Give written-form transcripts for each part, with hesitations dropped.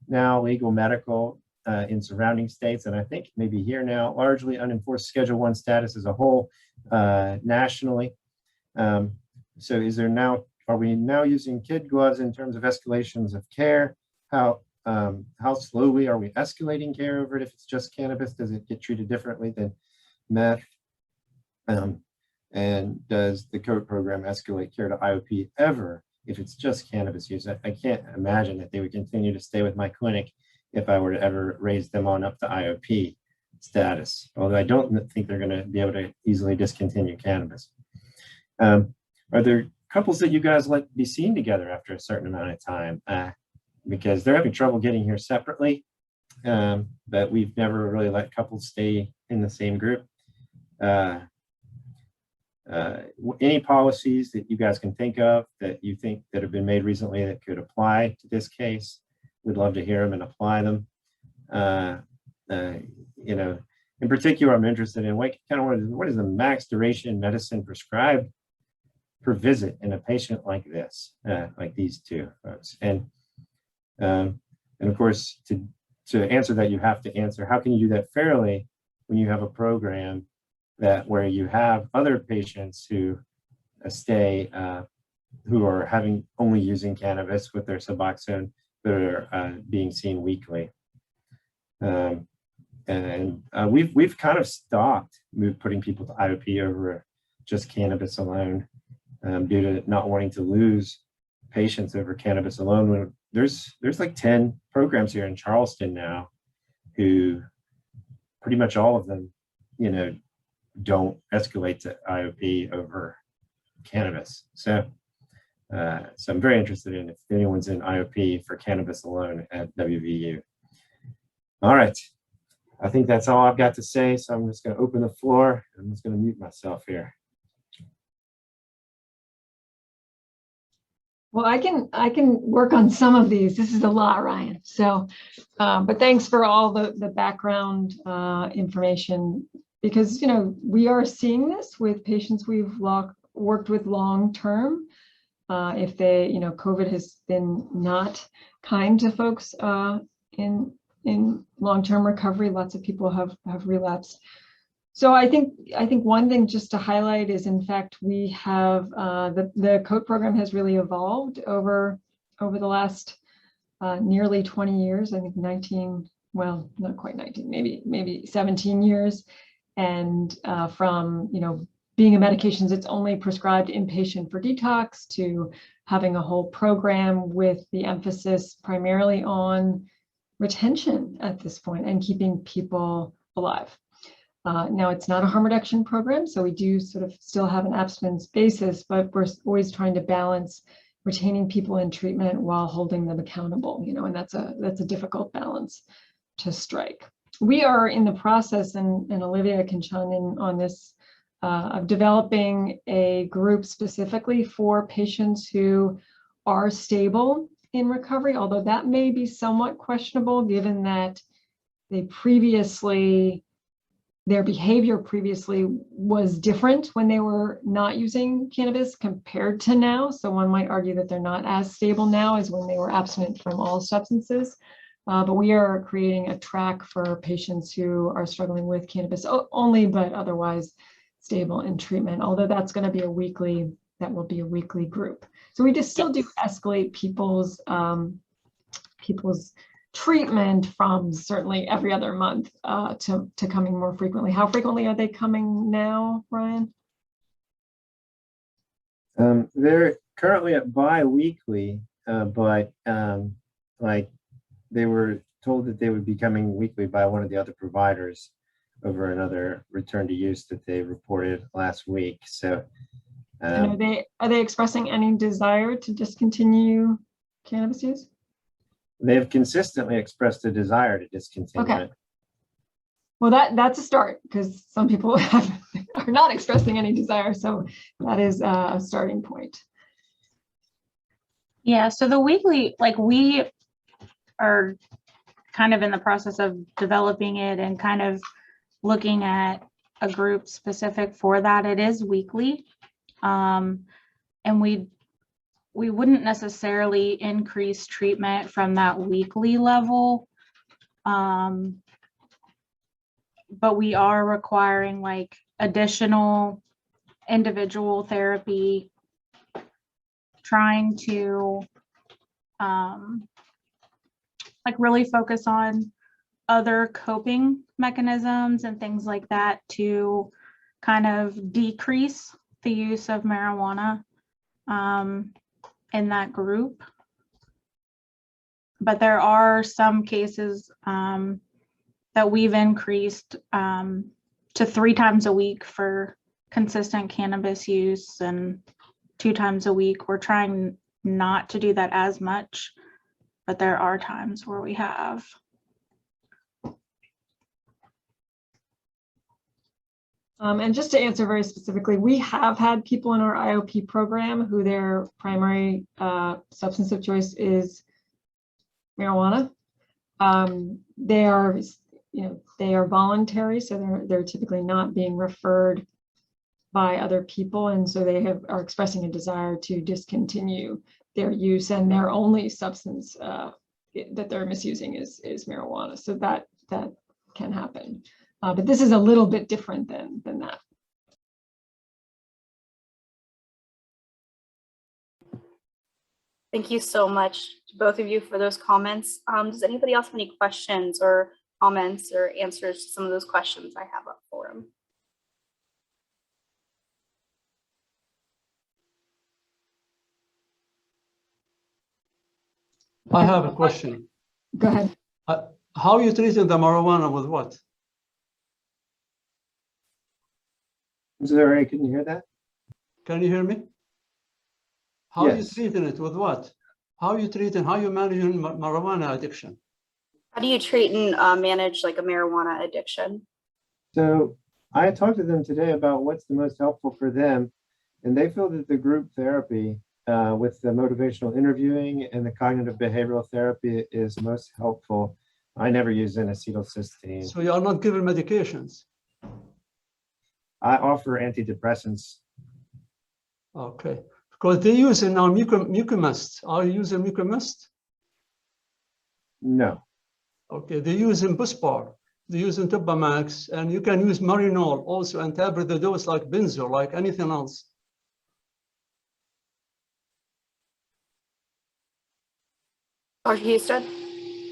now legal medical in surrounding states, and I think maybe here now, largely unenforced Schedule I status as a whole nationally. So are we now using kid gloves in terms of escalations of care? How slowly are we escalating care over it if it's just cannabis? Does it get treated differently than meth? And does the COAT program escalate care to IOP ever if it's just cannabis use? I can't imagine that they would continue to stay with my clinic if I were to ever raise them on up to IOP status, although I don't think they're going to be able to easily discontinue cannabis. Are there couples that you guys like to be seen together after a certain amount of time? Because they're having trouble getting here separately, but we've never really let couples stay in the same group. Any policies that you guys can think of that you think that have been made recently that could apply to this case? We'd love to hear them and apply them. In particular, I'm interested in what is the max duration medicine prescribed per visit in a patient like this, like these two folks. And of course, to answer that, you have to answer, how can you do that fairly when you have a program where you have other patients who stay, who are only using cannabis with their Suboxone that are being seen weekly. We've kind of stopped putting people to IOP over just cannabis alone due to not wanting to lose patients over cannabis alone. When there's like 10 programs here in Charleston now who pretty much all of them, don't escalate to IOP over cannabis. So I'm very interested in if anyone's in IOP for cannabis alone at WVU. All right. I think that's all I've got to say. So I'm just going to open the floor. I'm just going to mute myself here. Well, I can work on some of these. This is a lot, Ryan. So, but thanks for all the background information, because, we are seeing this with patients we've worked with long term. If they, COVID has been not kind to folks in long-term recovery. Lots of people have relapsed. So I think one thing just to highlight is, in fact, we have the COAT program has really evolved over the last nearly 20 years. I think 19, well, not quite 19, maybe 17 years. And from, being a medications it's only prescribed inpatient for detox to having a whole program with the emphasis primarily on retention at this point and keeping people alive. Now, it's not a harm reduction program, so we do sort of still have an abstinence basis, but we're always trying to balance retaining people in treatment while holding them accountable, and that's a difficult balance to strike. We are in the process, and Olivia can chime in on this, of developing a group specifically for patients who are stable in recovery, although that may be somewhat questionable given that their behavior previously was different when they were not using cannabis compared to now. So one might argue that they're not as stable now as when they were abstinent from all substances. But we are creating a track for patients who are struggling with cannabis only, but otherwise stable in treatment, although that's going to be a weekly group. So we just still do escalate people's treatment from certainly every other month to coming more frequently. How frequently are they coming now, Ryan? They're currently at bi-weekly, but like they were told that they would be coming weekly by one of the other providers over another return to use that they reported last week. So and are they expressing any desire to discontinue cannabis use? They have consistently expressed a desire to discontinue it. Well, that's a start, because some people are not expressing any desire. So that is a starting point. Yeah, so the weekly, we are kind of in the process of developing it and kind of looking at a group specific for that. It is weekly. And we wouldn't necessarily increase treatment from that weekly level. But we are requiring like additional individual therapy, trying to like really focus on other coping mechanisms and things like that to kind of decrease the use of marijuana in that group. But there are some cases that we've increased to 3 times a week for consistent cannabis use, and 2 times a week. We're trying not to do that as much, but there are times where we have. And just to answer very specifically, we have had people in our IOP program who their primary substance of choice is marijuana. They are, they are voluntary, so they're typically not being referred by other people, and so they are expressing a desire to discontinue their use, and their only substance that they're misusing is marijuana. So that can happen. But this is a little bit different than that. Thank you so much to both of you for those comments. Does anybody else have any questions or comments or answers to some of those questions I have up for them? I have a question. Go ahead. How are you treating the marijuana with what? I'm sorry, can you hear that? Can you hear me? How are you Yes. treating it with what? How are you treating, how are you managing marijuana addiction? How do you treat and manage like a marijuana addiction? So I talked to them today about what's the most helpful for them, and they feel that the group therapy with the motivational interviewing and the cognitive behavioral therapy is most helpful. I never use an acetylcysteine. So you are not giving medications? I offer antidepressants. Okay, because they use in our mucomist. Are you using mucomist? No. Okay, they use in Buspar, they use in Topamax, and you can use Marinol also and taper the dose like benzo, like anything else. Dr. Houston?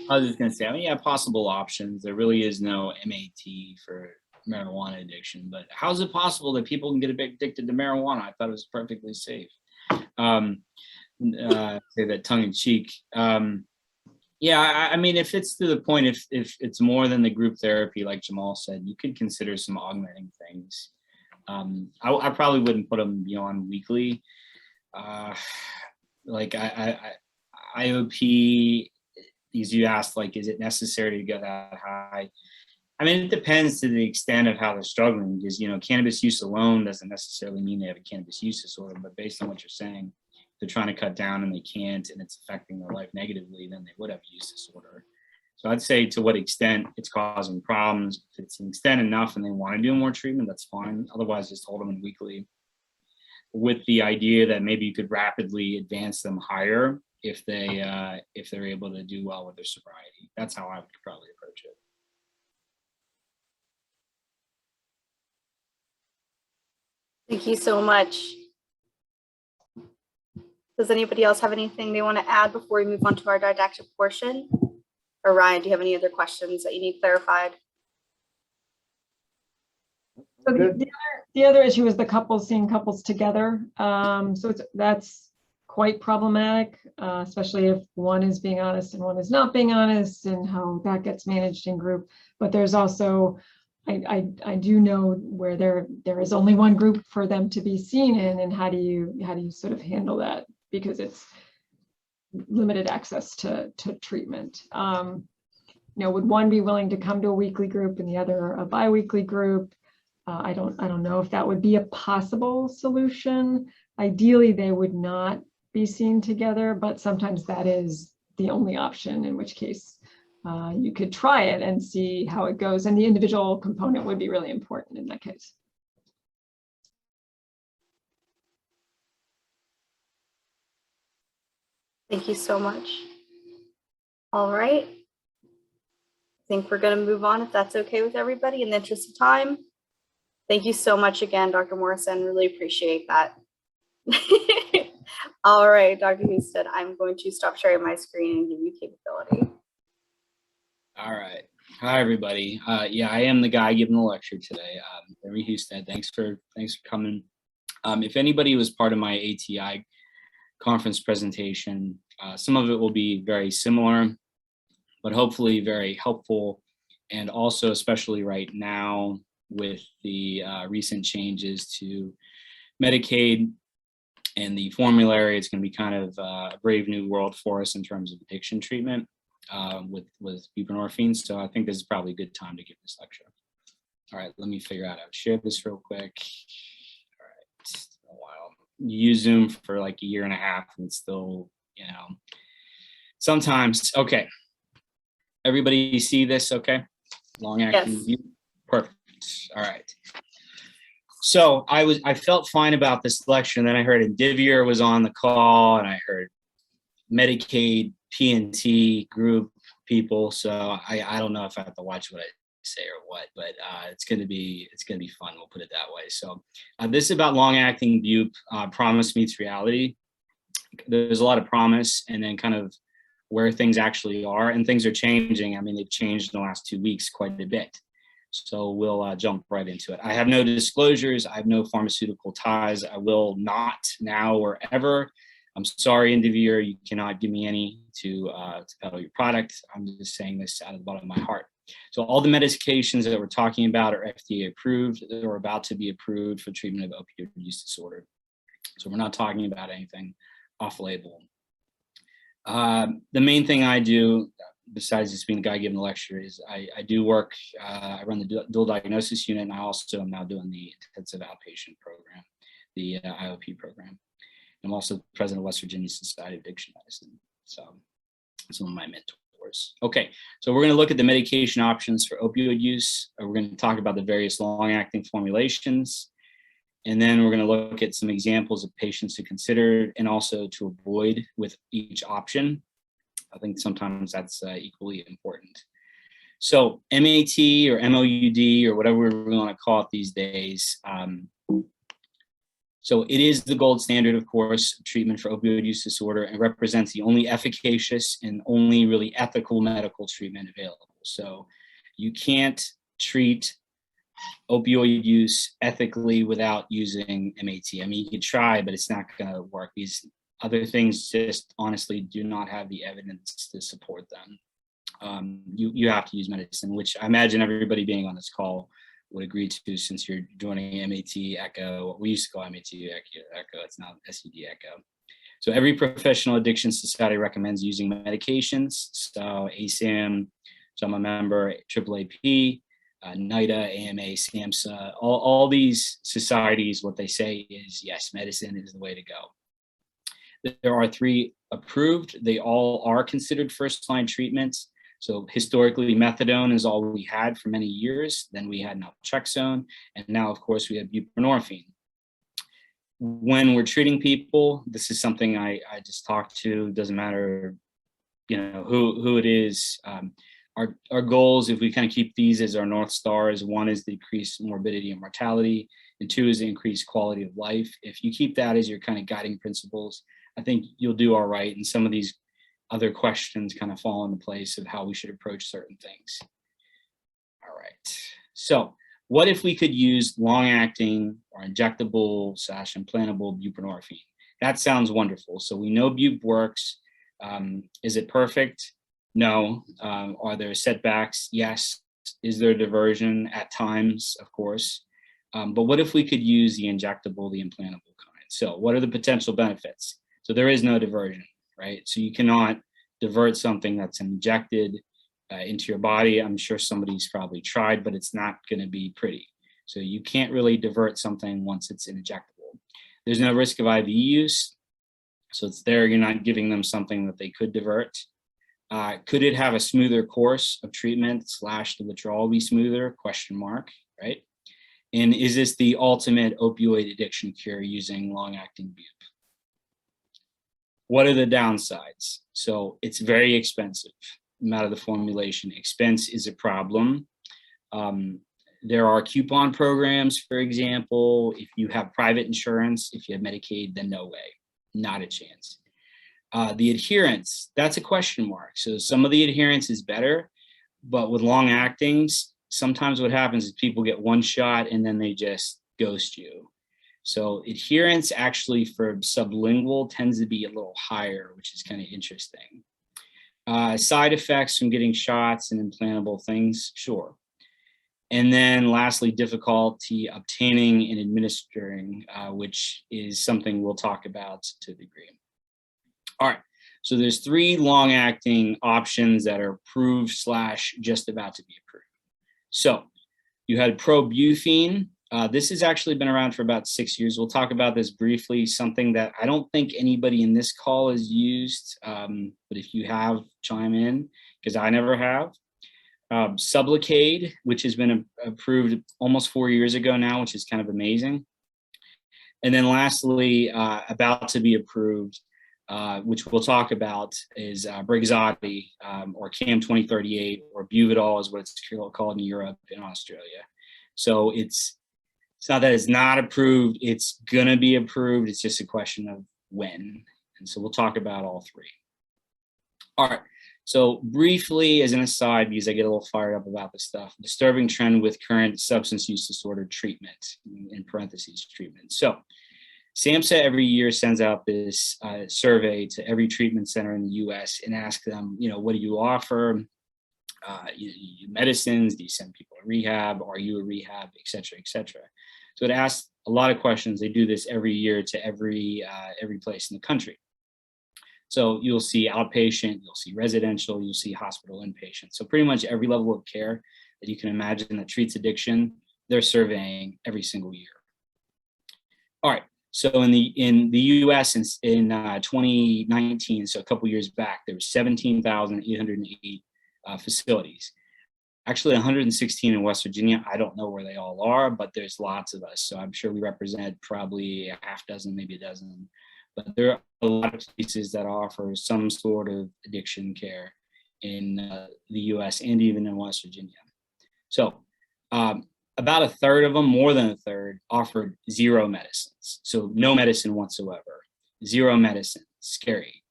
I was just going to say, I mean, yeah, possible options. There really is no MAT for marijuana addiction, but how is it possible that people can get addicted to marijuana? I thought it was perfectly safe. Say that tongue in cheek. Yeah, I mean, if it's to the point, if it's more than the group therapy, like Jamal said, you could consider some augmenting things. I probably wouldn't put them beyond weekly. Like IOP, because you asked, like, is it necessary to get that high? I mean, it depends to the extent of how they're struggling, because, cannabis use alone doesn't necessarily mean they have a cannabis use disorder, but based on what you're saying, if they're trying to cut down and they can't, and it's affecting their life negatively, then they would have a use disorder. So I'd say to what extent it's causing problems. If it's an extent enough and they want to do more treatment, that's fine. Otherwise, just hold them in weekly, with the idea that maybe you could rapidly advance them higher if they're able to do well with their sobriety. That's how I would probably approach it. Thank you so much. Does anybody else have anything they want to add before we move on to our didactic portion? Or Ryan, do you have any other questions that you need clarified? So the other issue is the couples seeing couples together. So that's quite problematic, especially if one is being honest and one is not being honest, and how that gets managed in group. But there's also, I do know where there is only one group for them to be seen in, and how do you sort of handle that, because it's limited access to treatment. Would one be willing to come to a weekly group and the other a bi-weekly group? I don't know if that would be a possible solution. Ideally, they would not be seen together, but sometimes that is the only option, in which case you could try it and see how it goes. And the individual component would be really important in that case. Thank you so much. All right. I think we're going to move on if that's okay with everybody in the interest of time. Thank you so much again, Dr. Morrison. Really appreciate that. All right, Dr. Husted, I'm going to stop sharing my screen and give you capability. All right. Hi, everybody. Yeah, I am the guy giving the lecture today. Larry Husted, thanks for coming. If anybody was part of my ATI conference presentation, some of it will be very similar, but hopefully very helpful. And also, especially right now with the recent changes to Medicaid and the formulary, it's going to be kind of a brave new world for us in terms of addiction treatment with buprenorphine. So I think this is probably a good time to give this lecture. All right, let me figure out how to share this real quick. All right, it's been a while. You use Zoom for like a year and a half and it's still, you know, sometimes. Okay, everybody see this? Okay, long acting. Yes. Perfect. All right. So I felt fine about this lecture, and then I heard Indivior was on the call, and I heard Medicaid, P&T group people. So I don't know if I have to watch what I say or what, but it's gonna be fun. We'll put it that way. So this is about long-acting bupe. Promise meets reality. There's a lot of promise, and then kind of where things actually are, and things are changing. I mean, they've changed in the last 2 weeks quite a bit. So we'll jump right into it. I have no disclosures. I have no pharmaceutical ties. I will not now or ever. I'm sorry, Indivior, you cannot give me any to peddle your product. I'm just saying this out of the bottom of my heart. So all the medications that we're talking about are FDA approved. They're about to be approved for treatment of opioid use disorder. So we're not talking about anything off-label. The main thing I do, besides just being the guy giving the lecture, is I do work, I run the dual diagnosis unit, and I also am now doing the intensive outpatient program, the IOP program. I'm also president of West Virginia Society of Addiction Medicine. So some of my mentors. Okay, so we're gonna look at the medication options for opioid use. We're gonna talk about the various long-acting formulations. And then we're gonna look at some examples of patients to consider and also to avoid with each option. I think sometimes that's equally important. So MAT or MOUD or whatever we want to call it these days. So it is the gold standard, of course, of treatment for opioid use disorder, and represents the only efficacious and only really ethical medical treatment available. So you can't treat opioid use ethically without using MAT. I mean, you could try, but it's not going to work. These other things just honestly do not have the evidence to support them. You have to use medicine, which I imagine everybody being on this call would agree to, since you're joining MAT ECHO. We used to call MAT ECHO, it's now SED ECHO. So every professional addiction society recommends using medications. So ASAM, so I'm a member, AAAP, NIDA, AMA, SAMHSA, all these societies, what they say is, yes, medicine is the way to go. There are 3 approved. They all are considered first-line treatments. So historically, methadone is all we had for many years. Then we had naltrexone, and now, of course, we have buprenorphine. When we're treating people, this is something I just talked to. Doesn't matter, you know, who it is. Our goals, if we kind of keep these as our North Stars, 1 is decrease morbidity and mortality, and 2 is increase quality of life. If you keep that as your kind of guiding principles, I think you'll do all right. And some of these other questions kind of fall into place of how we should approach certain things. All right. So what if we could use long-acting or injectable / implantable buprenorphine? That sounds wonderful. So we know bupe works. Is it perfect? No. Are there setbacks? Yes. Is there diversion? At times, of course. But what if we could use the injectable, the implantable kind? So what are the potential benefits? So there is no diversion, right? So you cannot divert something that's injected into your body. I'm sure somebody's probably tried, but it's not going to be pretty. So you can't really divert something once it's injectable. There's no risk of IV use. So it's there, you're not giving them something that they could divert. Could it have a smoother course of treatment / the withdrawal be smoother? Question mark, right? And is this the ultimate opioid addiction cure using long-acting bupe? What are the downsides? So it's very expensive. Amount of the formulation expense is a problem. There are coupon programs, for example. If you have private insurance, if you have Medicaid, then no way, not a chance. The adherence, that's a question mark. So some of the adherence is better, but with long actings, sometimes what happens is people get one shot and then they just ghost you. So adherence actually for sublingual tends to be a little higher, which is kind of interesting. Side effects from getting shots and implantable things, sure. And then lastly, difficulty obtaining and administering, which is something we'll talk about to a degree. All right, so there's 3 long-acting options that are approved / just about to be approved. So you had Buprenorphine. This has actually been around for about 6 years. We'll talk about this briefly, something that I don't think anybody in this call has used, but if you have, chime in, because I never have. Sublocade, which has been approved almost 4 years ago now, which is kind of amazing. And then lastly, about to be approved, which we'll talk about, is Brixadi, or CAM 2038, or Buvidal is what it's called in Europe and Australia. So it's not that it's not approved, it's gonna be approved, it's just a question of when. And so we'll talk about all 3. All right, so briefly as an aside, because I get a little fired up about this stuff, disturbing trend with current substance use disorder treatment, in parentheses, treatment. So SAMHSA every year sends out this survey to every treatment center in the US and asks them, what do you offer? Medicines, do you send people to rehab? Are you a rehab, et cetera, et cetera. So it asks a lot of questions. They do this every year to every place in the country. So you'll see outpatient, you'll see residential, you'll see hospital inpatient. So pretty much every level of care that you can imagine that treats addiction, they're surveying every single year. All right. So in the US in 2019, so a couple years back, there were 17,808 facilities. Actually 116 in West Virginia. I don't know where they all are, but there's lots of us. So I'm sure we represent probably a half dozen, maybe a dozen. But there are a lot of places that offer some sort of addiction care in the US and even in West Virginia. So about a third of them, more than a third, offered 0 medicines. So no medicine whatsoever, 0 medicine, scary.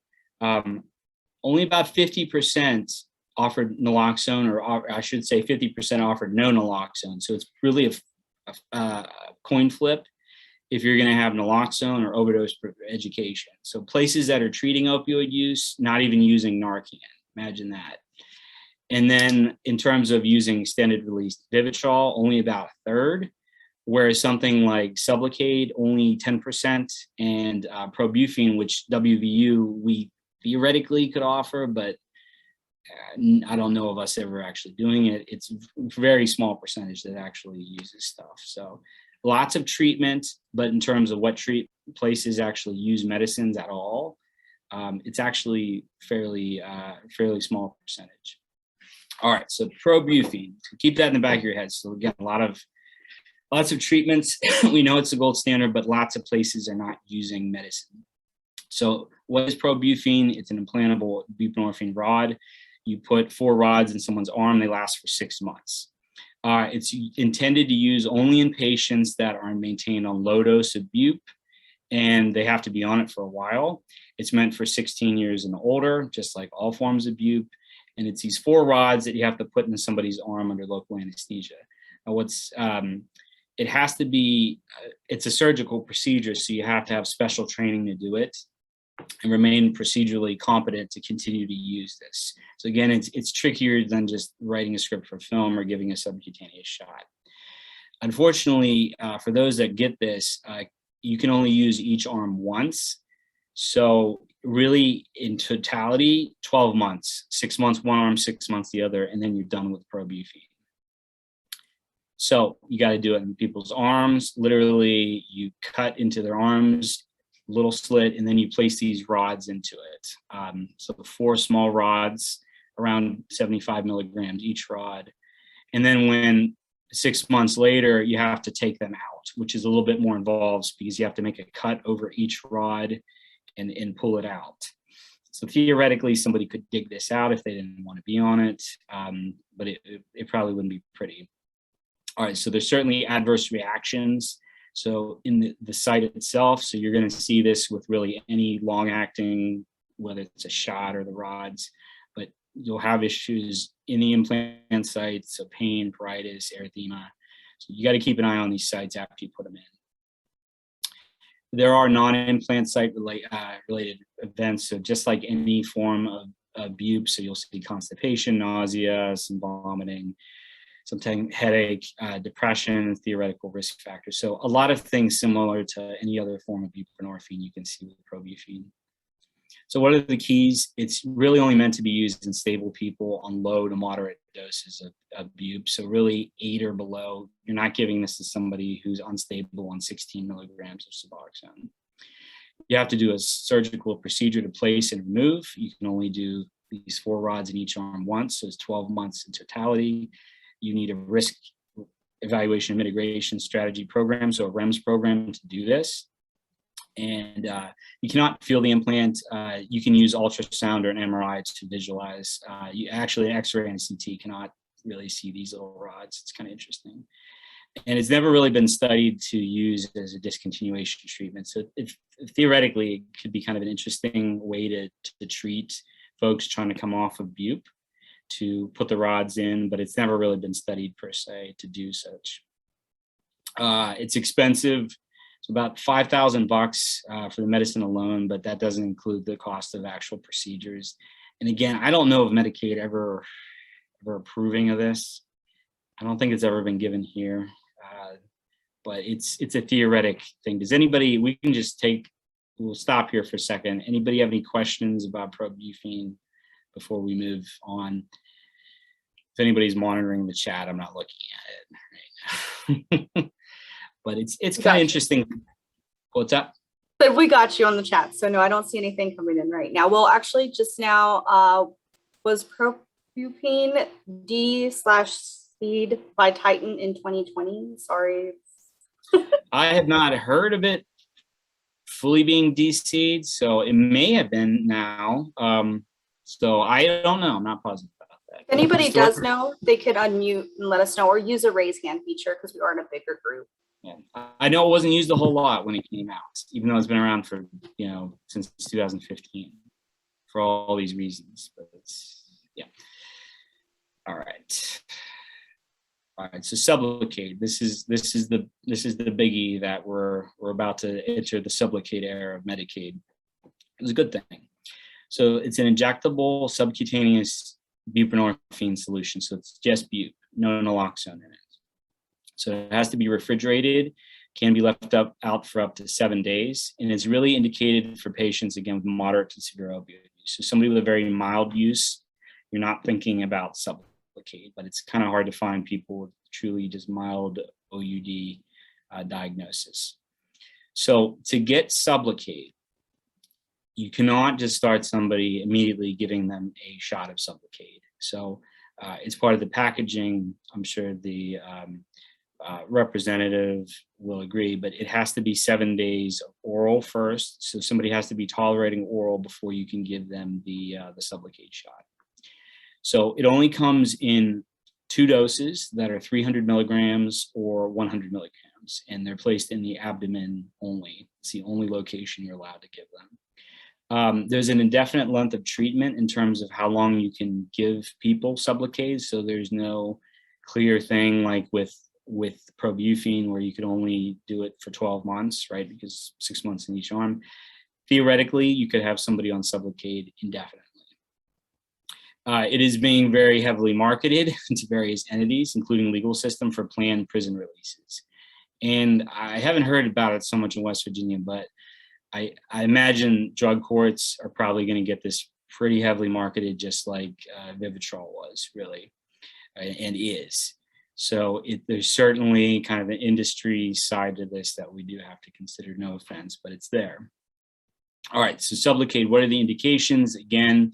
Only about 50% offered naloxone, or I should say 50% offered no naloxone. So it's really a coin flip if you're gonna have naloxone or overdose education. So places that are treating opioid use, not even using Narcan, imagine that. And then in terms of using extended release Vivitrol, only about a third, whereas something like Sublocade, only 10%, and Buprenorphine, which WVU we theoretically could offer, but I don't know of us ever actually doing it. It's a very small percentage that actually uses stuff. So lots of treatment, but in terms of what places actually use medicines at all, it's actually fairly small percentage. All right, so Buprenorphine, keep that in the back of your head. So again, lots of treatments. We know it's the gold standard, but lots of places are not using medicine. So what is Buprenorphine? It's an implantable buprenorphine rod. You put 4 rods in someone's arm, they last for 6 months. It's intended to use only in patients that are maintained on low dose of bup, and they have to be on it for a while. It's meant for 16 years and older, just like all forms of bup. And it's these 4 rods that you have to put in somebody's arm under local anesthesia. Now it has to be, it's a surgical procedure, so you have to have special training to do it and remain procedurally competent to continue to use this. So again, it's trickier than just writing a script for film or giving a subcutaneous shot. Unfortunately, for those that get this, you can only use each arm once. So really in totality, 12 months, 6 months one arm, 6 months the other, and then you're done with Buprenorphine. So you got to do it in people's arms. Literally, you cut into their arms, little slit, and then you place these rods into it. So 4 small rods, around 75 milligrams each rod. And then when 6 months later, you have to take them out, which is a little bit more involved because you have to make a cut over each rod and pull it out. So theoretically, somebody could dig this out if they didn't want to be on it, but it probably wouldn't be pretty. All right, so there's certainly adverse reactions. So in the site itself, so you're going to see this with really any long-acting, whether it's a shot or the rods, but you'll have issues in the implant sites, so pain, pruritus, erythema. So you got to keep an eye on these sites after you put them in. There are non-implant site related events. So just like any form of BUP, so you'll see constipation, nausea, some vomiting, sometimes headache, depression, theoretical risk factors. So a lot of things similar to any other form of buprenorphine you can see with Probuphine. So what are the keys? It's really only meant to be used in stable people on low to moderate doses of BUP. So really 8 or below. You're not giving this to somebody who's unstable on 16 milligrams of Suboxone. You have to do a surgical procedure to place and remove. You can only do these 4 rods in each arm once, so it's 12 months in totality. You need a risk evaluation and mitigation strategy program, so a REMS program to do this. And you cannot feel the implant. You can use ultrasound or an MRI to visualize. You actually, an X-ray and a CT cannot really see these little rods. It's kind of interesting. And it's never really been studied to use as a discontinuation treatment. So theoretically, it could be kind of an interesting way to treat folks trying to come off of BUP, to put the rods in, but it's never really been studied per se to do such. It's expensive. It's about $5,000 for the medicine alone, but that doesn't include the cost of actual procedures. And again, I don't know of Medicaid ever approving of this. I don't think it's ever been given here, but it's a theoretic thing. Does anybody, we'll stop here for a second. Anybody have any questions about Probuphine before we move on? If anybody's monitoring the chat, I'm not looking at it right now. But it's kind of interesting. What's up? But we got you on the chat. So no, I don't see anything coming in right now. Well, actually just now was Probuphine D/seed by Titan in 2020. Sorry. I have not heard of it fully being de-seed, so it may have been now. So I don't know. I'm not positive about that. If anybody does know, they could unmute and let us know, or use a raise hand feature because we are in a bigger group. Yeah. I know it wasn't used a whole lot when it came out, even though it's been around for, since 2015 for all these reasons, but yeah. All right. So Sublocade, this is the biggie that we're about to enter the Sublocade era of Medicaid. It's a good thing. So it's an injectable subcutaneous buprenorphine solution. So it's just BUP, no naloxone in it. So it has to be refrigerated, can be left out for up to 7 days, and it's really indicated for patients, again, with moderate to severe opioid use. So somebody with a very mild use, you're not thinking about Sublocade, but it's kind of hard to find people with truly just mild OUD diagnosis. So to get Sublocade, you cannot just start somebody immediately giving them a shot of Sublocade. So it's part of the packaging. I'm sure the representative will agree, but it has to be 7 days of oral first. So somebody has to be tolerating oral before you can give them the Sublocade shot. So it only comes in 2 doses that are 300 milligrams or 100 milligrams, and they're placed in the abdomen only. It's the only location you're allowed to give them. There's an indefinite length of treatment in terms of how long you can give people Sublocade. So there's no clear thing like with Probuphine where you could only do it for 12 months, right? Because 6 months in each arm. Theoretically, you could have somebody on Sublocade indefinitely. It is being very heavily marketed to various entities, including legal system for planned prison releases. And I haven't heard about it so much in West Virginia, but I imagine drug courts are probably going to get this pretty heavily marketed, just like Vivitrol was, really, and is. So there's certainly kind of an industry side to this that we do have to consider, no offense, but it's there. All right, so Sublocade, what are the indications? Again,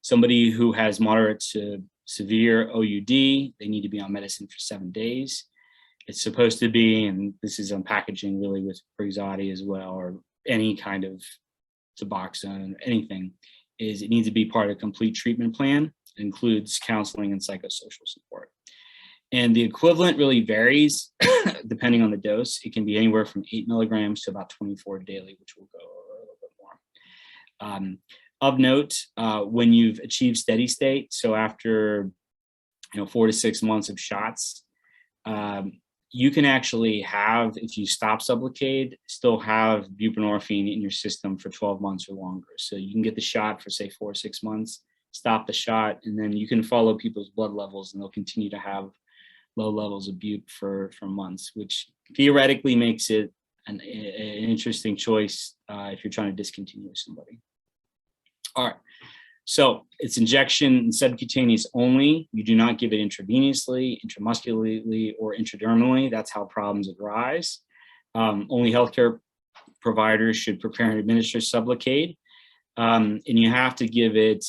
somebody who has moderate to severe OUD, they need to be on medicine for 7 days. It's supposed to be, and this is on packaging really with Brixadi as well, or any kind of Suboxone, anything, is it needs to be part of a complete treatment plan. It includes counseling and psychosocial support. And the equivalent really varies depending on the dose. It can be anywhere from 8 milligrams to about 24 daily, which we'll go over a little bit more. Of note, when you've achieved steady state, so after 4 to 6 months of shots, you can actually have, if you stop Sublocade, still have buprenorphine in your system for 12 months or longer. So you can get the shot for say 4 or 6 months, stop the shot, and then you can follow people's blood levels and they'll continue to have low levels of bupe for months, which theoretically makes it an interesting choice if you're trying to discontinue somebody. All right, so it's injection and subcutaneous only. You do not give it intravenously, intramuscularly, or intradermally. That's how problems arise. Only healthcare providers should prepare and administer Sublocade, and you have to give it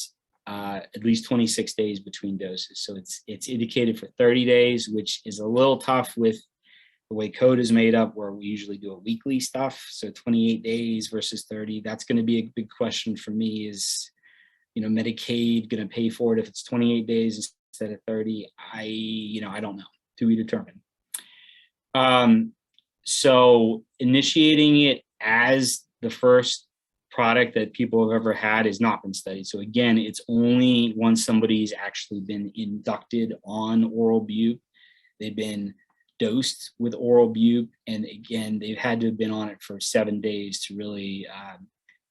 at least 26 days between doses. So it's indicated for 30 days, which is a little tough with the way code is made up, where we usually do a weekly stuff. So 28 days versus 30, that's going to be a big question for me. Is, Medicaid going to pay for it if it's 28 days instead of 30? I don't know, to be determined. So initiating it as the first product that people have ever had has not been studied. So again, it's only once somebody's actually been inducted on oral bupe, they've been dosed with oral bupe, and again, they've had to have been on it for 7 days to really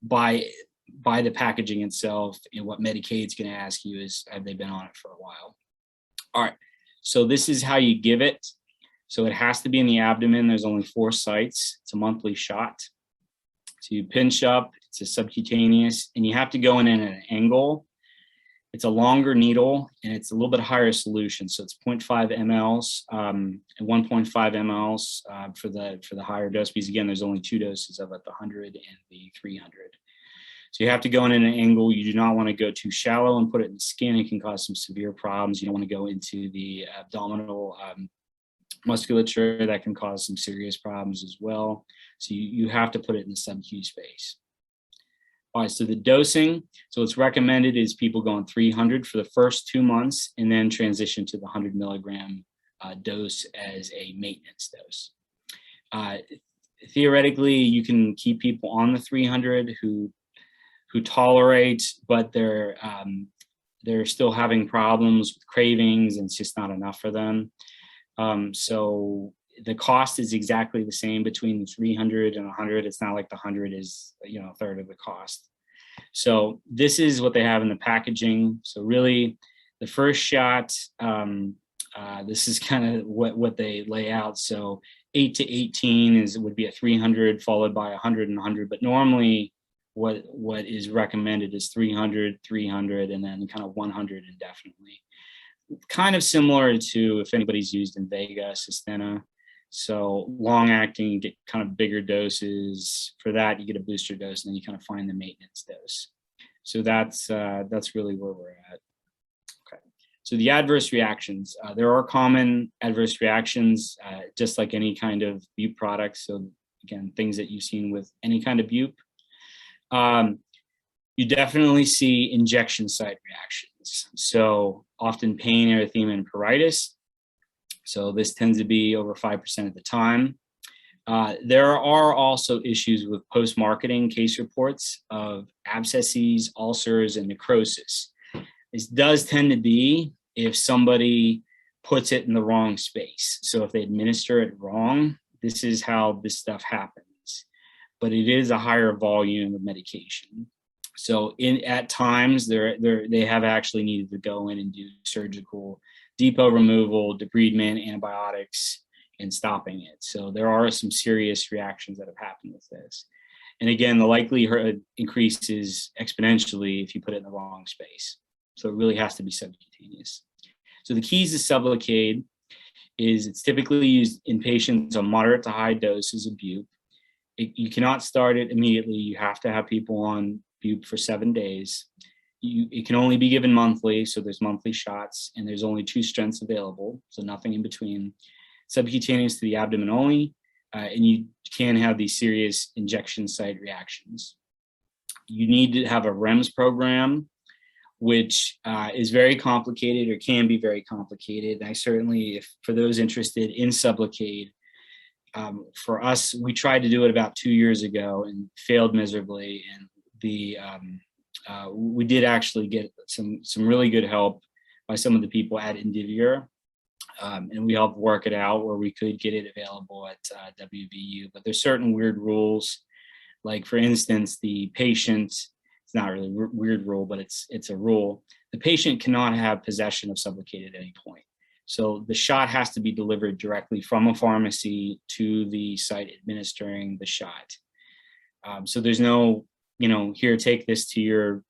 buy the packaging itself. And what Medicaid's going to ask you is, have they been on it for a while? All right, so this is how you give it. So it has to be in the abdomen. There's only 4 sites. It's a monthly shot. So you pinch up, it's a subcutaneous, and you have to go in at an angle. It's a longer needle, and it's a little bit higher solution. So it's 0.5 mLs and 1.5 mLs for the higher dose, because again, there's only 2 doses of it, the 100 and the 300. So you have to go in at an angle. You do not want to go too shallow and put it in the skin. It can cause some severe problems. You don't want to go into the abdominal musculature. That can cause some serious problems as well. So you have to put it in the sub-Q space. All right, so the dosing, so what's recommended is people go on 300 for the first 2 months and then transition to the 100 milligram dose as a maintenance dose. Theoretically, you can keep people on the 300 who tolerate, but they're still having problems with cravings, and it's just not enough for them. So the cost is exactly the same between the 300 and 100. It's not like the 100 is, a third of the cost. So this is what they have in the packaging. So really, the first shot, this is kind of what they lay out. So 8 to 18 would be a 300 followed by 100 and 100. But normally, what is recommended is 300, 300, and then kind of 100 indefinitely. Kind of similar to if anybody's used Invega, Sustenna. So long acting, you get kind of bigger doses. For that, you get a booster dose, and then you kind of find the maintenance dose. So that's really where we're at. Okay. So the adverse reactions, there are common adverse reactions, just like any kind of bupe product. So again, things that you've seen with any kind of bupe. You definitely see injection site reactions. So often pain, erythema, and pruritus. So this tends to be over 5% of the time. There are also issues with post-marketing case reports of abscesses, ulcers, and necrosis. This does tend to be if somebody puts it in the wrong space. So if they administer it wrong, this is how this stuff happens. But it is a higher volume of medication. So at times they have actually needed to go in and do surgical depot removal, debridement, antibiotics, and stopping it. So there are some serious reactions that have happened with this. And again, the likelihood increases exponentially if you put it in the wrong space. So it really has to be subcutaneous. So the keys to Sublocade is it's typically used in patients on moderate to high doses of bupe. You cannot start it immediately. You have to have people on bupe for 7 days. It can only be given monthly, so there's monthly shots, and there's only 2 strengths available, so nothing in between. Subcutaneous to the abdomen only, and you can have these serious injection site reactions. you need to have a REMS program, which is very complicated or can be very complicated. And I certainly, if for those interested in Sublocade, for us, we tried to do it about 2 years ago and failed miserably. And we did actually get some really good help by some of the people at Indivior. And we helped work it out where we could get it available at WVU. But there's certain weird rules. Like, for instance, the patient, it's not really a weird rule, but it's a rule. The patient cannot have possession of Sublocade at any point. So the shot has to be delivered directly from a pharmacy to the site administering the shot. So there's no, here, take this to your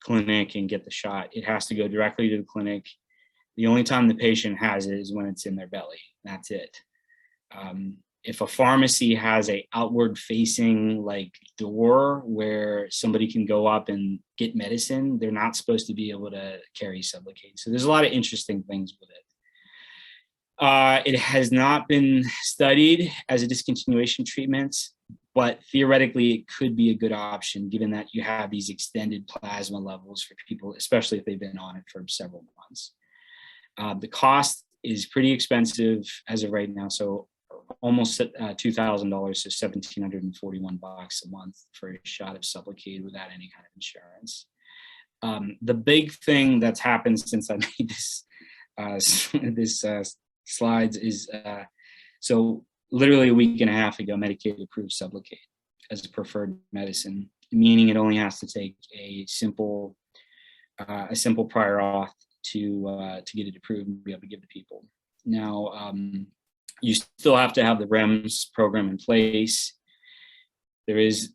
clinic and get the shot. It has to go directly to the clinic. The only time the patient has it is when it's in their belly. That's it. If a pharmacy has a outward facing like door where somebody can go up and get medicine, they're not supposed to be able to carry Sublocade. So there's a lot of interesting things with it. It has not been studied as a discontinuation treatment, but theoretically it could be a good option given that you have these extended plasma levels for people, especially if they've been on it for several months. The cost is pretty expensive as of right now. So almost $2,000 to $1,741 a month for a shot of Sublocade without any kind of insurance. The big thing that's happened since I made this slides is so literally a week and a half ago, Medicaid approved Sublocade as a preferred medicine, meaning it only has to take a simple prior auth to get it approved and be able to give to people. Now, you still have to have the REMS program in place. There is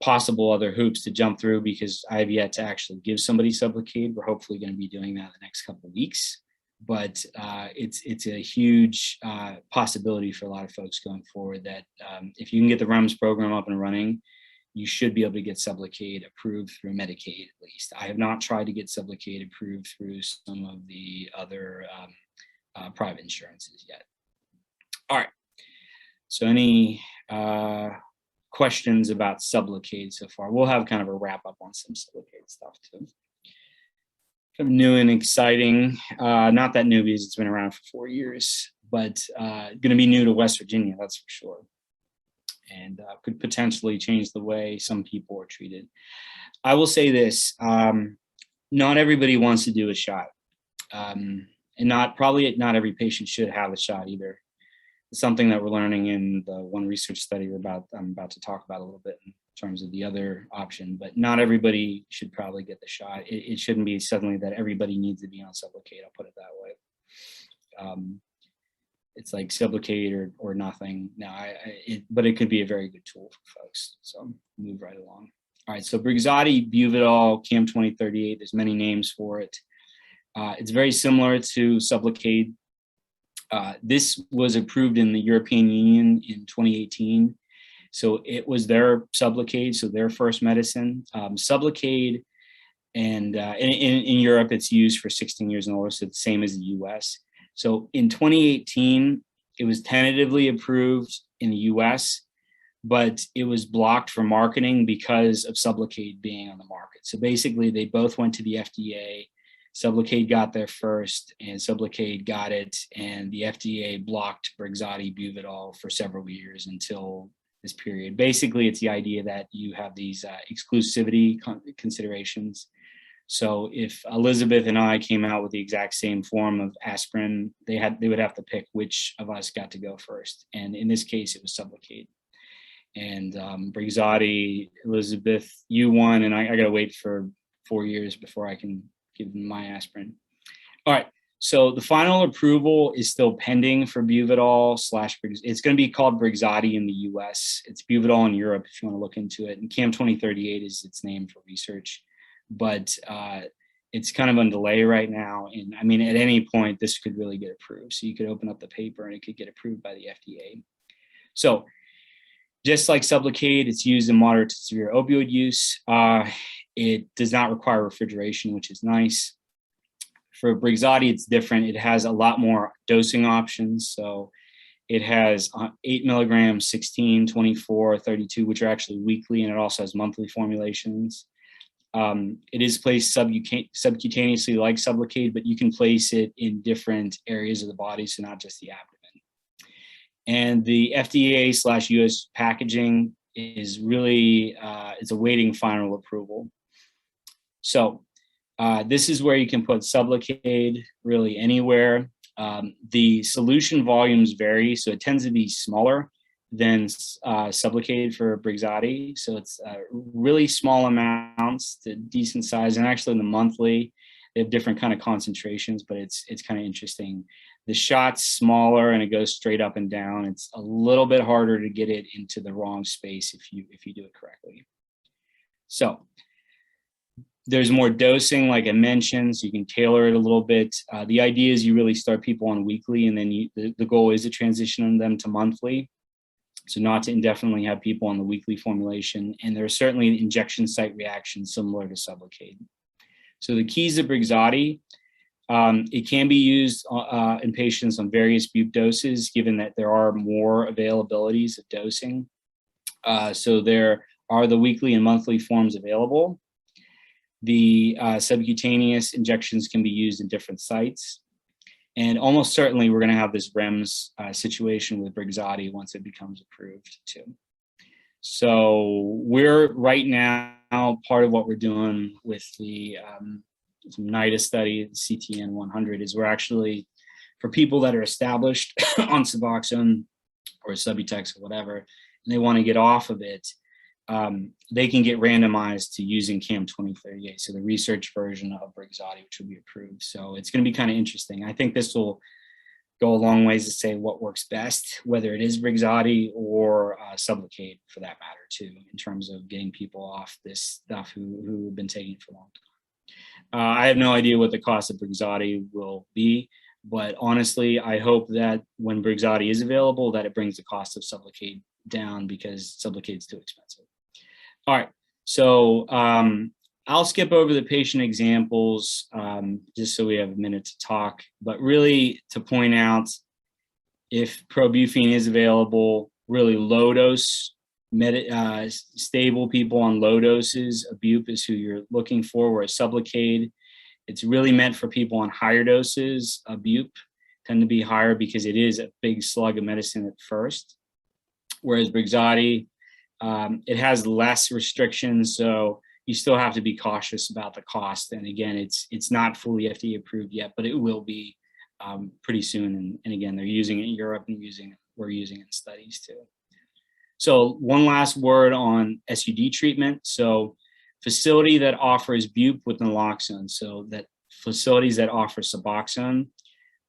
possible other hoops to jump through because I have yet to actually give somebody Sublocade. We're hopefully going to be doing that in the next couple of weeks. But it's a huge possibility for a lot of folks going forward that if you can get the REMS program up and running, you should be able to get Sublocade approved through Medicaid at least. I have not tried to get Sublocade approved through some of the other private insurances yet. All right, so any questions about Sublocade so far? We'll have kind of a wrap up on some Sublocade stuff too. Kind of new and exciting, not that new because it's been around for 4 years, but going to be new to West Virginia, that's for sure. And could potentially change the way some people are treated. I will say this, not everybody wants to do a shot. And probably not every patient should have a shot either. It's something that we're learning in the one research study I'm about to talk about a little bit in terms of the other option, but not everybody should probably get the shot. It shouldn't be suddenly that everybody needs to be on Sublocade, I'll put it that way. It's like Sublocade or nothing. No, but it could be a very good tool for folks. So move right along. All right, so Brixadi, Buvidal, CAM2038, there's many names for it. It's very similar to Sublocade. This was approved in the European Union in 2018. So it was their Sublocade, so their first medicine. Sublocade, and in Europe, it's used for 16 years and older, so it's the same as the US. So in 2018, it was tentatively approved in the US, but it was blocked for marketing because of Sublocade being on the market. So basically, they both went to the FDA. Sublocade got there first, and Sublocade got it, and the FDA blocked Brixadi, Buvidal for several years until this period. Basically, it's the idea that you have these exclusivity considerations. So if Elizabeth and I came out with the exact same form of aspirin, they would have to pick which of us got to go first. And in this case, it was Sublocade. And Brixadi, Elizabeth, you won, and I got to wait for 4 years before I can give them my aspirin. All right. So the final approval is still pending for Buvidal / it's going to be called Brixadi in the US. It's Buvidal in Europe if you want to look into it. And CAM2038 is its name for research. But it's kind of on delay right now. And I mean, at any point, this could really get approved. So you could open up the paper and it could get approved by the FDA. So just like Sublocade, it's used in moderate to severe opioid use. It does not require refrigeration, which is nice. For Brixadi, it's different. It has a lot more dosing options. So it has 8 milligrams, 16, 24, 32, which are actually weekly, and it also has monthly formulations. It is placed subcutaneously like Sublocade, but you can place it in different areas of the body, so not just the abdomen. And the FDA/US packaging is really, it's awaiting final approval. So this is where you can put Sublocade really anywhere. The solution volumes vary, so it tends to be smaller than Sublocade for Brixadi. So it's really small amounts to decent size, and actually in the monthly, they have different kind of concentrations, but it's kind of interesting. The shot's smaller and it goes straight up and down. It's a little bit harder to get it into the wrong space if you do it correctly. So there's more dosing, like I mentioned, so you can tailor it a little bit. The idea is you really start people on weekly, and then the goal is to transition them to monthly. So not to indefinitely have people on the weekly formulation. And there are certainly injection site reactions similar to Sublocade. So the keys of Brixadi, it can be used in patients on various bupe doses, given that there are more availabilities of dosing. So there are the weekly and monthly forms available. The subcutaneous injections can be used in different sites. And almost certainly we're going to have this REMS situation with Brixadi once it becomes approved too. So we're right now, part of what we're doing with the NIDA study, the CTN 100, is we're actually, for people that are established on Suboxone or Subutex or whatever, and they want to get off of it, they can get randomized to using CAM 2038, so the research version of Brixadi, which will be approved. So it's going to be kind of interesting. I think this will go a long ways to say what works best, whether it is Brixadi or Sublocade for that matter too, in terms of getting people off this stuff who have been taking it for a long time. I have no idea what the cost of Brixadi will be, but honestly, I hope that when Brixadi is available, that it brings the cost of Sublocade down, because Sublocade is too expensive. All right, so I'll skip over the patient examples just so we have a minute to talk, but really to point out, if Probuphine is available, really low dose, stable people on low doses of bupe is who you're looking for, whereas Sublocade, it's really meant for people on higher doses of bupe, tend to be higher because it is a big slug of medicine at first, whereas Brixadi, it has less restrictions, so you still have to be cautious about the cost. And again, it's not fully FDA approved yet, but it will be pretty soon. And again, they're using it in Europe, and we're using it in studies too. So one last word on SUD treatment. So facility that offers bupe with naloxone, so that facilities that offer Suboxone,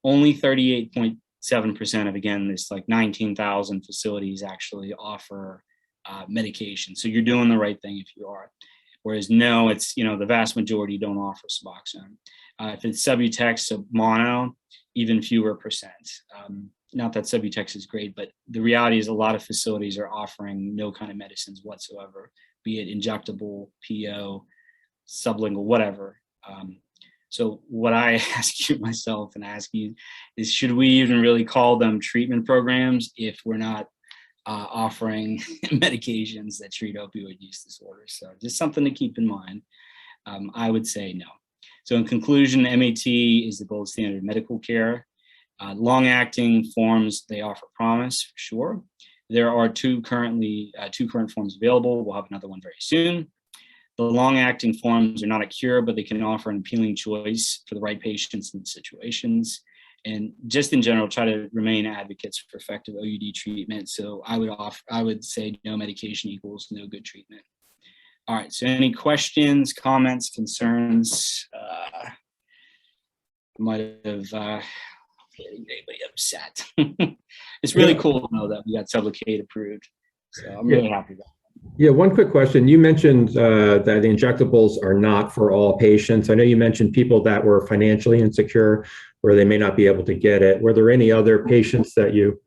only 38.7% of, again, this like 19,000 facilities actually offer medication. So you're doing the right thing if you are. Whereas no, it's, the vast majority don't offer Suboxone. If it's Subutex, so mono, even fewer percent. Not that Subutex is great, but the reality is a lot of facilities are offering no kind of medicines whatsoever, be it injectable, PO, sublingual, whatever. So what I ask you myself and ask you is, should we even really call them treatment programs if we're not offering medications that treat opioid use disorders? So just something to keep in mind. I would say no. So in conclusion, MAT is the gold standard of medical care. Long-acting forms, they offer promise for sure. There are two current forms available. We'll have another one very soon. The long-acting forms are not a cure, but they can offer an appealing choice for the right patients and situations. And just in general, try to remain advocates for effective OUD treatment. So I would say no medication equals no good treatment. All right, so any questions, comments, concerns? Might have getting anybody upset. It's really cool to know that we got Sublocade approved. So I'm really happy about it. Yeah, one quick question. You mentioned that the injectables are not for all patients. I know you mentioned people that were financially insecure, where they may not be able to get it. Were there any other patients that you?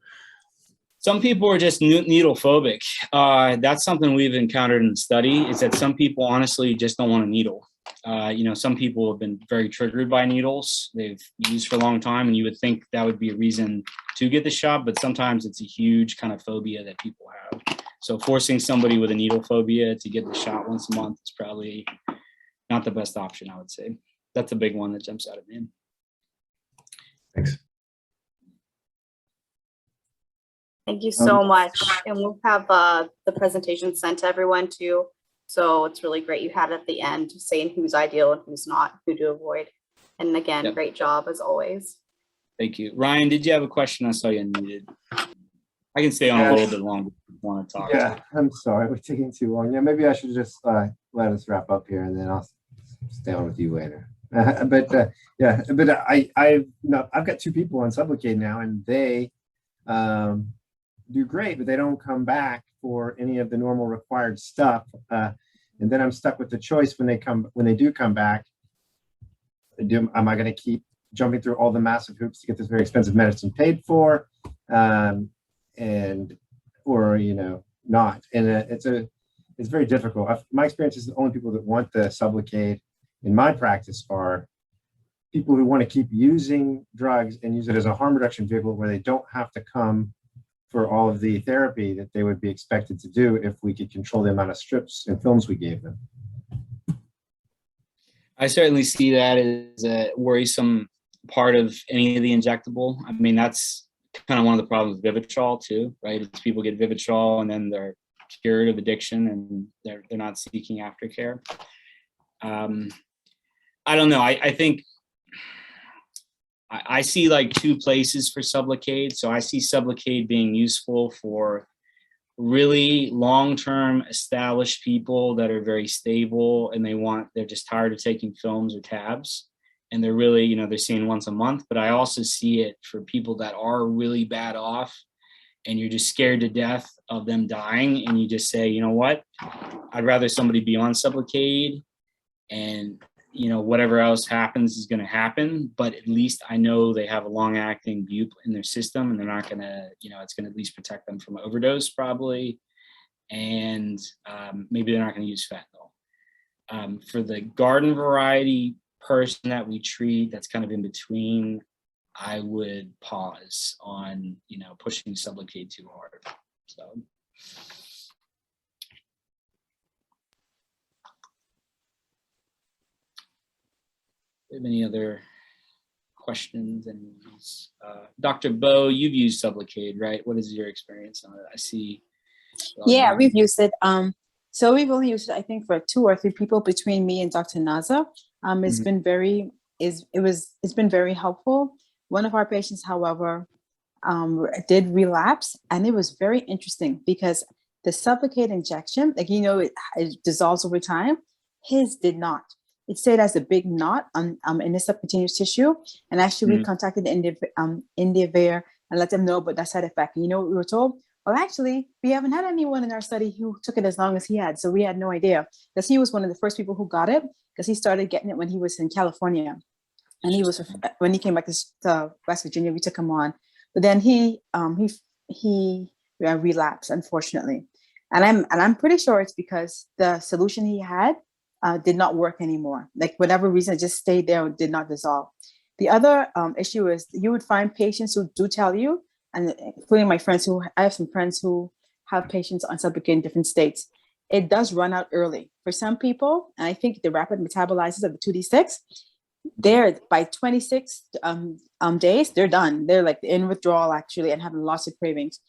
Some people are just needle phobic. That's something we've encountered in the study, is that some people honestly just don't want a needle. Some people have been very triggered by needles they've used for a long time, and you would think that would be a reason to get the shot, but sometimes it's a huge kind of phobia that people have. So forcing somebody with a needle phobia to get the shot once a month is probably not the best option, I would say. That's a big one that jumps out at me. Thanks. Thank you so much. And we'll have the presentation sent to everyone too. So it's really great you had at the end saying who's ideal and who's not, who to avoid. And again, Yep. Great job as always. Thank you. Ryan, did you have a question? I saw you unmuted. I can stay on a little bit longer if you want to talk. Yeah, I'm sorry, we're taking too long. Yeah, maybe I should just let us wrap up here and then I'll stay on with you later. I've got 2 people on Sublocade now, and they do great, but they don't come back for any of the normal required stuff. And then I'm stuck with the choice when they do come back. Am I going to keep jumping through all the massive hoops to get this very expensive medicine paid for, or not? And it's very difficult. My experience is the only people that want the Sublocade in my practice are people who want to keep using drugs and use it as a harm reduction vehicle where they don't have to come for all of the therapy that they would be expected to do if we could control the amount of strips and films we gave them. I certainly see that as a worrisome part of any of the injectable. I mean, that's kind of one of the problems with Vivitrol too, right? It's people get Vivitrol and then they're cured of addiction and they're not seeking aftercare. I don't know. I think I see like 2 places for Sublocade. So I see Sublocade being useful for really long-term established people that are very stable and they're just tired of taking films or tabs. And they're really, they're seeing once a month. But I also see it for people that are really bad off and you're just scared to death of them dying. And you just say, you know what, I'd rather somebody be on Sublocade and whatever else happens is going to happen, but at least I know they have a long-acting bup in their system and they're not going to, it's going to at least protect them from overdose probably. And maybe they're not going to use fentanyl. For the garden variety person that we treat, that's kind of in between, I would pause on, pushing Sublocade too hard. So. Any other questions? And Dr. Bo, you've used Sublocade, right? What is your experience on it? I see. Yeah, we've used it. So we've only used it, I think, for 2 or 3 people between me and Dr. Naza. It's been it's been very helpful. One of our patients, however, did relapse, and it was very interesting because the Sublocade injection, it dissolves over time. His did not. It stayed as a big knot in the subcutaneous tissue. And actually, we contacted Indiavir and let them know about that side effect. And what we were told? Well, actually, we haven't had anyone in our study who took it as long as he had. So we had no idea, because he was one of the first people who got it, because he started getting it when he was in California. And when he came back to West Virginia, we took him on. But then he relapsed, unfortunately. And I'm pretty sure it's because the solution he had did not work anymore. Like, whatever reason, it just stayed there, did not dissolve. The other issue is you would find patients who do tell you, and including my friends I have some friends who have patients on Sublocade in different states. It does run out early. For some people, and I think the rapid metabolizers of the 2D6, they're by 26 days, they're done. They're like in withdrawal actually and having lots of cravings.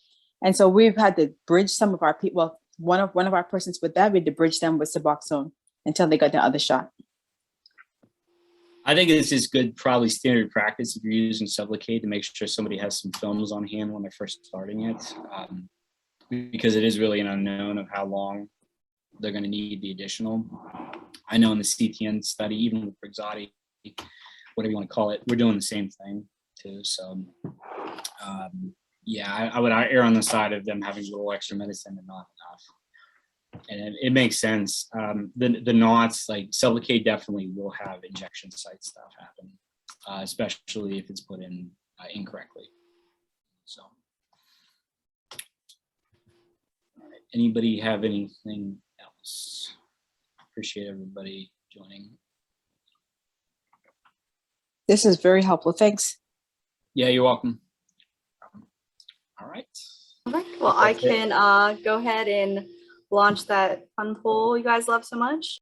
And so we've had to bridge some of our people. One of our persons with that, we had to bridge them with Suboxone until they got the other shot. I think it's just good, probably standard practice if you're using Sublocade, to make sure somebody has some films on hand when they're first starting it, because it is really an unknown of how long they're going to need the additional. I know in the CTN study, even with Brixadi, whatever you want to call it, we're doing the same thing too. So yeah, I would err on the side of them having a little extra medicine and not enough. And it makes sense. The knots, like Sublocade definitely will have injection site stuff happen, especially if it's put in incorrectly. So, all right. Anybody have anything else? Appreciate everybody joining. This is very helpful. Thanks. Yeah, you're welcome. All right. All right. Well, I can go ahead and launch that fun poll you guys love so much.